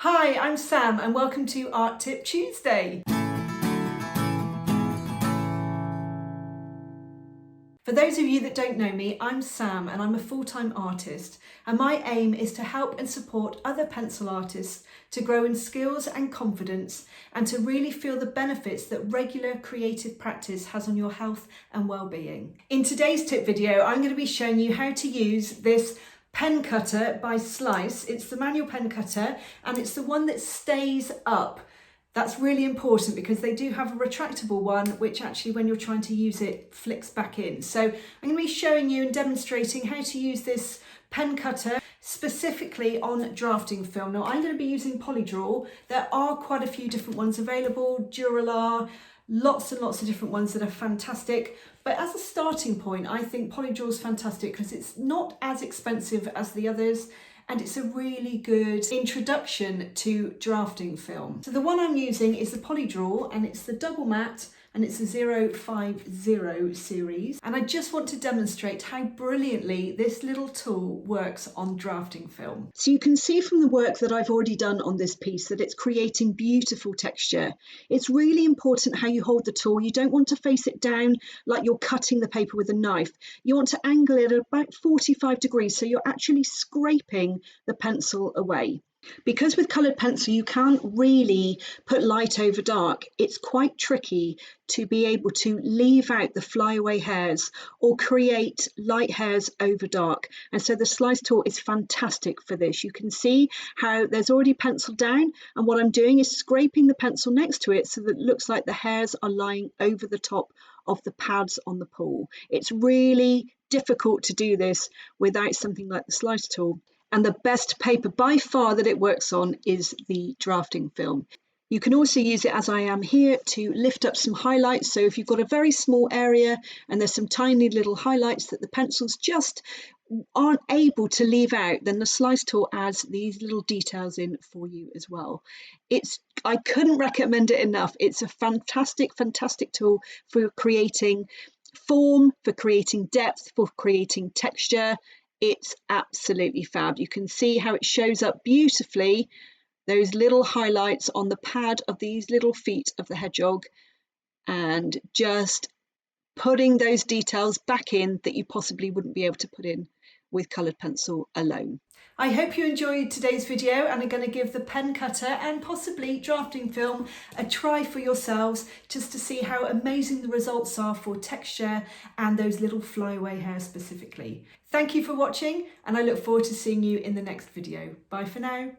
Hi, I'm Sam and welcome to Art Tip Tuesday. For those of you that don't know me, I'm Sam and I'm a full-time artist, and my aim is to help and support other pencil artists to grow in skills and confidence and to really feel the benefits that regular creative practice has on your health and well-being. In today's tip video, I'm going to be showing you how to use this pen cutter by Slice. It's the manual pen cutter and it's the one that stays up. That's really important because they do have a retractable one which actually when you're trying to use it flicks back in. So I'm going to be showing you and demonstrating how to use this pen cutter specifically on drafting film. Now I'm going to be using Polydraw. There are quite a few different ones available, Duralar, lots and lots of different ones that are fantastic. But as a starting point, I think Polydraw is fantastic because it's not as expensive as the others and it's a really good introduction to drafting film. So the one I'm using is the Polydraw and it's the double matte and it's a 050 series. And I just want to demonstrate how brilliantly this little tool works on drafting film. So you can see from the work that I've already done on this piece that it's creating beautiful texture. It's really important how you hold the tool. You don't want to face it down like you're cutting the paper with a knife. You want to angle it at about 45 degrees so you're actually scraping the pencil away. Because with coloured pencil you can't really put light over dark, it's quite tricky to be able to leave out the flyaway hairs or create light hairs over dark. And so the Slice tool is fantastic for this. You can see how there's already pencil down and what I'm doing is scraping the pencil next to it so that it looks like the hairs are lying over the top of the pads on the pool. It's really difficult to do this without something like the Slice tool. And the best paper by far that it works on is the drafting film. You can also use it as I am here to lift up some highlights. So if you've got a very small area and there's some tiny little highlights that the pencils just aren't able to leave out, then the Slice tool adds these little details in for you as well. I couldn't recommend it enough. It's a fantastic tool for creating form, for creating depth, for creating texture. It's absolutely fab. You can see how it shows up beautifully, those little highlights on the pad of these little feet of the hedgehog, and just putting those details back in that you possibly wouldn't be able to put in with coloured pencil alone. I hope you enjoyed today's video and are going to give the pen cutter and possibly drafting film a try for yourselves just to see how amazing the results are for texture and those little flyaway hairs specifically. Thank you for watching and I look forward to seeing you in the next video. Bye for now.